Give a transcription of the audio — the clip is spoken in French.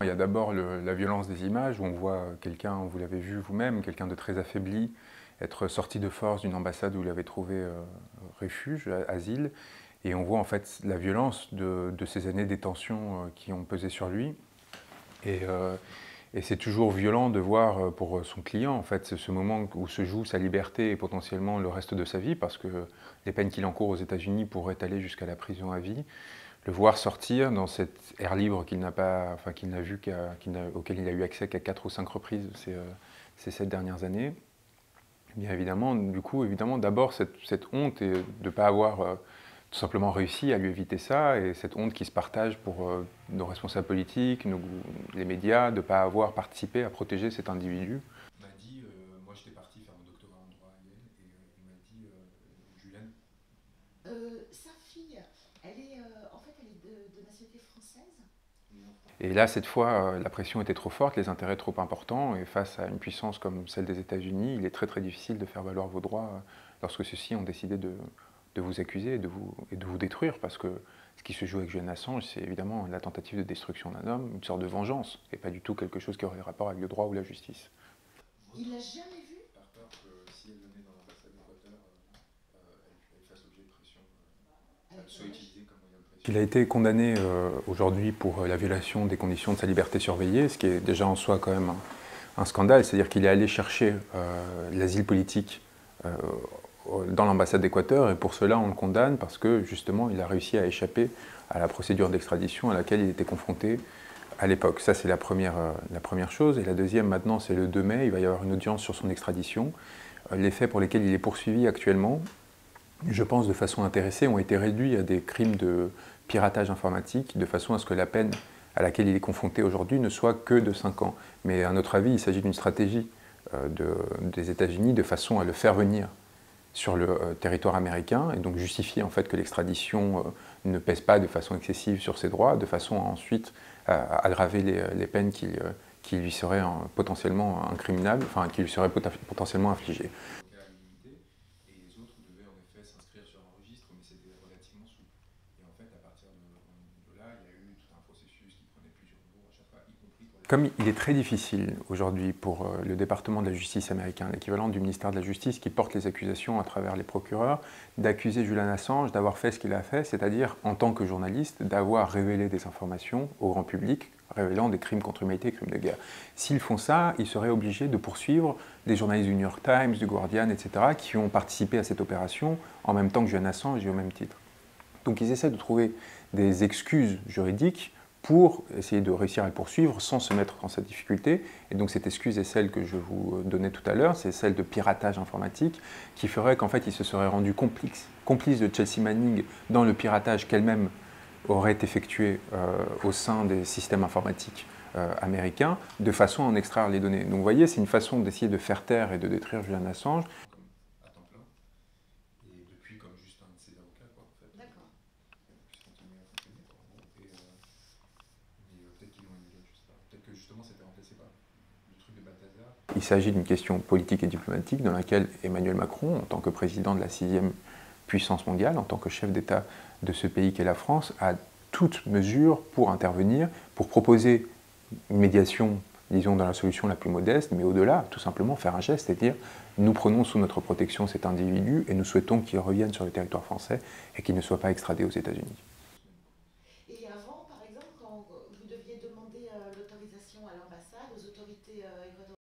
Il y a d'abord la violence des images, où on voit quelqu'un, vous l'avez vu vous-même, quelqu'un de très affaibli, être sorti de force d'une ambassade où il avait trouvé refuge, asile, et on voit en fait la violence de ces années de détention qui ont pesé sur lui. Et c'est toujours violent de voir pour son client, en fait, ce moment où se joue sa liberté et potentiellement le reste de sa vie, parce que les peines qu'il encourt aux États-Unis pourraient aller jusqu'à la prison à vie. Le voir sortir dans cet air libre qu'il n'a pas, enfin qu'il n'a vu auquel il a eu accès qu'à 4 ou 5 reprises ces 7 dernières années. Bien évidemment, du coup, évidemment, d'abord cette honte et de ne pas avoir tout simplement réussi à lui éviter ça, et cette honte qui se partage pour nos responsables politiques, les médias, de ne pas avoir participé à protéger cet individu. Il m'a dit, moi j'étais parti faire mon doctorat en droit à Yale, et il m'a dit, Juliane. Sa fille, en fait, elle est de nationalité française. Et là, cette fois, la pression était trop forte, les intérêts trop importants, et face à une puissance comme celle des États-Unis, il est très très difficile de faire valoir vos droits lorsque ceux-ci ont décidé de vous accuser et de vous détruire, parce que ce qui se joue avec Julian Assange, c'est évidemment la tentative de destruction d'un homme, une sorte de vengeance, et pas du tout quelque chose qui aurait rapport avec le droit ou la justice. Il l'a jamais vu. Par peur que si elle venait dans l'ambassade d'Équateur, elle fasse l'objet de pression, Avec soit quel âge? utilisée comme moyen de pression. Il a été condamné aujourd'hui pour la violation des conditions de sa liberté surveillée, ce qui est déjà en soi quand même un scandale, c'est-à-dire qu'il est allé chercher l'asile politique dans l'ambassade d'Équateur, et pour cela on le condamne parce que justement il a réussi à échapper à la procédure d'extradition à laquelle il était confronté à l'époque. Ça c'est la première chose. Et la deuxième, maintenant, c'est le 2 mai, il va y avoir une audience sur son extradition. Les faits pour lesquels il est poursuivi actuellement, je pense de façon intéressée, ont été réduits à des crimes de piratage informatique, de façon à ce que la peine à laquelle il est confronté aujourd'hui ne soit que de 5 ans. Mais à notre avis, il s'agit d'une stratégie des États-Unis de façon à le faire venir sur le territoire américain, et donc justifier en fait que l'extradition ne pèse pas de façon excessive sur ses droits, de façon à ensuite aggraver les peines qui lui seraient potentiellement incriminables, enfin qui lui seraient potentiellement infligées. Et les autres devaient en effet s'inscrire sur un registre, mais c'était relativement souple. Et en fait, à partir de là, il y a eu tout un processus qui prenait plusieurs jours à chaque fois, y compris pour les... Comme il est très difficile aujourd'hui pour le département de la justice américain, l'équivalent du ministère de la Justice qui porte les accusations à travers les procureurs, d'accuser Julian Assange d'avoir fait ce qu'il a fait, c'est-à-dire en tant que journaliste, d'avoir révélé des informations au grand public, révélant des crimes contre l'humanité et crimes de guerre. S'ils font ça, ils seraient obligés de poursuivre des journalistes du New York Times, du Guardian, etc., qui ont participé à cette opération en même temps que Julian Assange et au même titre. Donc ils essaient de trouver des excuses juridiques pour essayer de réussir à le poursuivre sans se mettre dans cette difficulté. Et donc cette excuse est celle que je vous donnais tout à l'heure, c'est celle de piratage informatique, qui ferait qu'en fait il se serait rendu complice de Chelsea Manning dans le piratage qu'elle-même aurait effectué au sein des systèmes informatiques américains, de façon à en extraire les données. Donc vous voyez, c'est une façon d'essayer de faire taire et de détruire Julian Assange. À temps plein, et depuis comme juste un de ses avocats, quoi, en fait. D'accord. Puisse continuer à fonctionner, quoi, en gros. Mais peut-être qu'ils l'ont annulé, je sais pas. Peut-être que justement c'était remplacé par le truc de Balthazar. Il s'agit d'une question politique et diplomatique dans laquelle Emmanuel Macron, en tant que président de la 6e puissance mondiale, en tant que chef d'État de ce pays qu'est la France, a toute mesure pour intervenir, pour proposer une médiation, disons, dans la solution la plus modeste, mais au-delà, tout simplement faire un geste et dire nous prenons sous notre protection cet individu et nous souhaitons qu'il revienne sur le territoire français et qu'il ne soit pas extradé aux États-Unis. Et avant, par exemple, quand vous deviez demander l'autorisation à l'ambassade, aux autorités équatoriennes,